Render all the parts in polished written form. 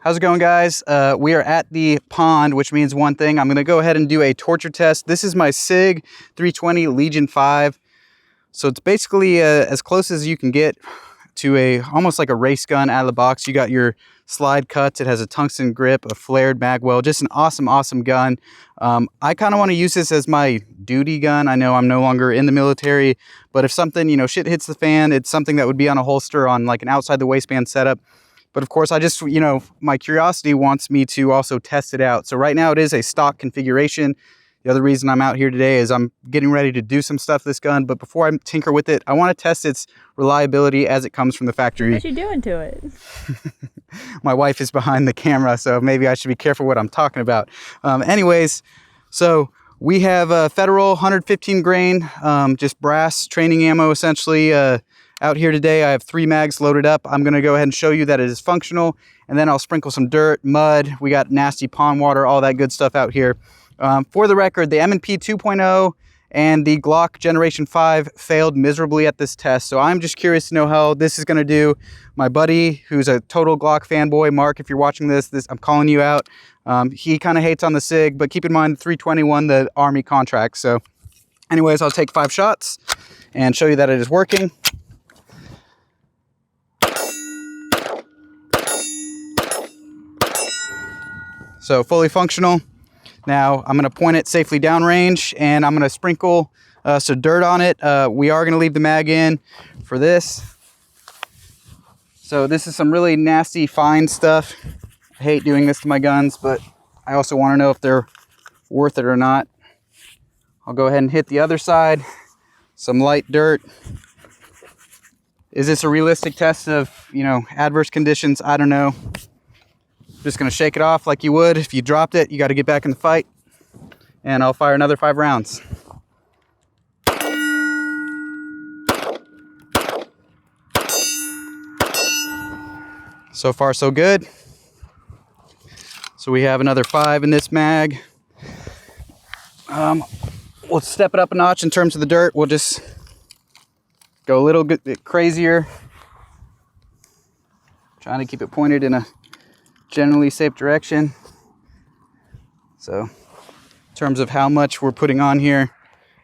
How's it going, guys? We are at the pond, which means one thing. I'm going to go ahead and do a torture test. This is my SIG 320 Legion 5. So it's basically as close as you can get to almost like a race gun out of the box. You got your slide cuts. It has a tungsten grip, a flared mag well, just an awesome gun. I kind of want to use this as my duty gun. I know I'm no longer in the military, but if something, shit hits the fan, it's something that would be on a holster on like an outside the waistband setup. But of course, I just, my curiosity wants me to also test it out. So right now it is a stock configuration. The other reason I'm out here today is I'm getting ready to do some stuff with this gun. But before I tinker with it, I want to test its reliability as it comes from the factory. What you doing to it? My wife is behind the camera, so maybe I should be careful what I'm talking about. Anyways, so we have a Federal 115 grain, just brass training ammo essentially. Out here today, I have 3 mags loaded up. I'm going to go ahead and show you that it is functional, and then I'll sprinkle some dirt, mud. We got nasty pond water, all that good stuff out here. For the record, the M&P 2.0 and the Glock Generation 5 failed miserably at this test, so I'm just curious to know how this is going to do. My buddy, who's a total Glock fanboy, Mark, if you're watching this I'm calling you out. He kind of hates on the SIG, but keep in mind the 321, the Army contract. So anyways, I'll take 5 shots and show you that it is working. So fully functional. Now I'm going to point it safely downrange, and I'm going to sprinkle some dirt on it. We are going to leave the mag in for this. So this is some really nasty fine stuff. I hate doing this to my guns, but I also want to know if they're worth it or not. I'll go ahead and hit the other side. Some light dirt. Is this a realistic test of, adverse conditions? I don't know. Just going to shake it off like you would. If you dropped it, you got to get back in the fight. And I'll fire another 5 rounds. So far, so good. So we have another 5 in this mag. We'll step it up a notch in terms of the dirt. We'll just go a little bit crazier. Trying to keep it pointed in a generally safe direction. So in terms of how much we're putting on here,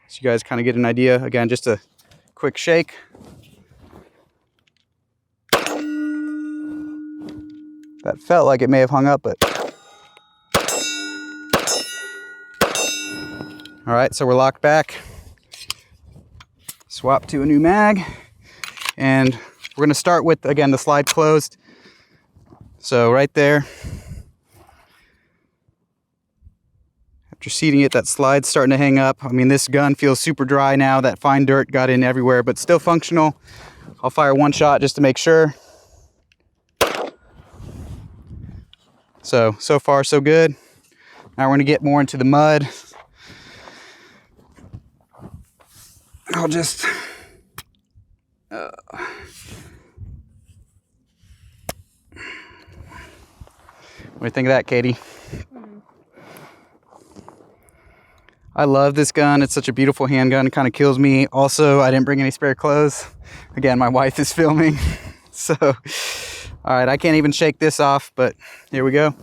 so you guys kind of get an idea. Again, just a quick shake. That felt like it may have hung up, but all right, so we're locked back. Swap to a new mag, and we're going to start with, again, the slide closed. So right there, after seating it, that slide's starting to hang up. I mean, this gun feels super dry now. That fine dirt got in everywhere, but still functional. I'll fire 1 shot just to make sure. So far, so good. Now we're going to get more into the mud. I'll just... What do you think of that, Katie? I love this gun. It's such a beautiful handgun. It kind of kills me. Also, I didn't bring any spare clothes. Again, my wife is filming. So, all right, I can't even shake this off, but here we go.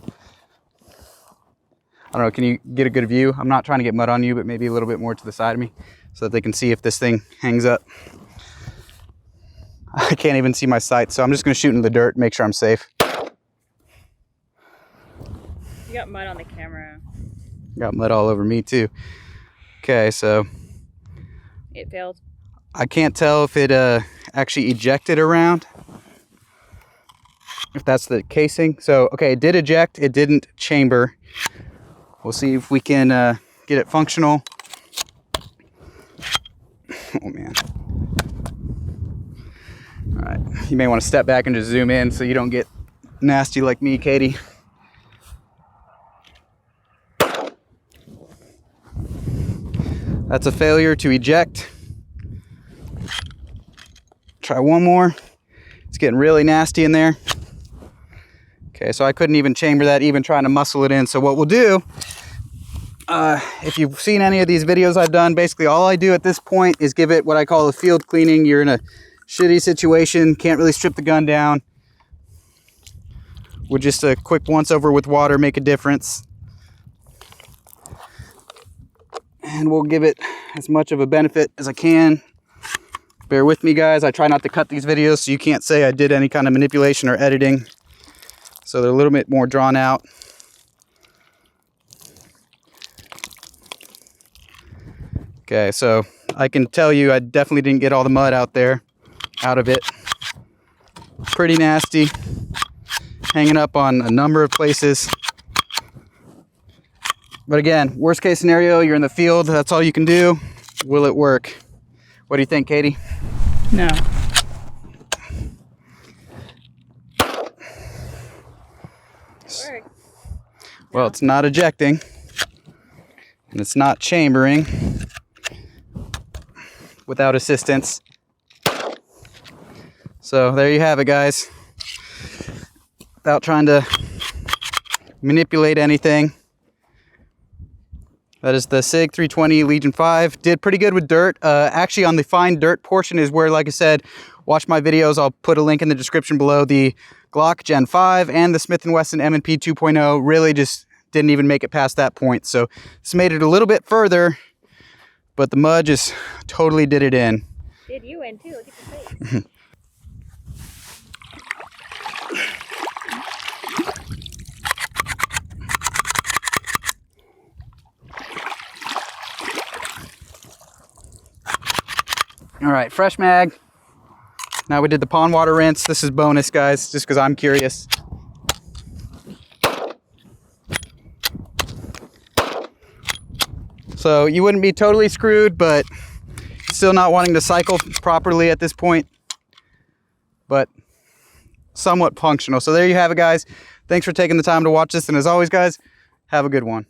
I don't know, can you get a good view? I'm not trying to get mud on you, but maybe a little bit more to the side of me so that they can see if this thing hangs up. I can't even see my sights, so I'm just going to shoot into the dirt and make sure I'm safe. You got mud on the camera. Got mud all over me too. Okay, so It failed. I can't tell if it actually ejected around, if that's the casing. So okay, it did eject, it didn't chamber. We'll see if we can get it functional. Oh man. All right, you may want to step back and just zoom in so you don't get nasty like me, Katie. That's a failure to eject. Try one more. It's getting really nasty in there. Okay, so I couldn't even chamber that, even trying to muscle it in. So what we'll do, if you've seen any of these videos I've done, basically all I do at this point is give it what I call a field cleaning. You're in a shitty situation, can't really strip the gun down. Would just a quick once over with water make a difference? And we'll give it as much of a benefit as I can. Bear with me, guys. I try not to cut these videos so you can't say I did any kind of manipulation or editing. So they're a little bit more drawn out. Okay, so I can tell you I definitely didn't get all the mud out of it. Pretty nasty. Hanging up on a number of places. But again, worst case scenario, you're in the field, that's all you can do. Will it work? What do you think, Katie? No. Well, it's not ejecting, and it's not chambering without assistance. So there you have it, guys. Without trying to manipulate anything. That is the SIG 320 Legion 5. Did pretty good with dirt. Actually, on the fine dirt portion is where, like I said, watch my videos. I'll put a link in the description below. The Glock Gen 5 and the Smith & Wesson M&P 2.0 really just didn't even make it past that point. So this made it a little bit further, but the mud just totally did it in. Did you in too? Look at your face. All right, fresh mag. Now we did the pond water rinse. This is bonus, guys, just because I'm curious. So you wouldn't be totally screwed, but still not wanting to cycle properly at this point, but somewhat functional. So there you have it, guys. Thanks for taking the time to watch this. And as always, guys, have a good one.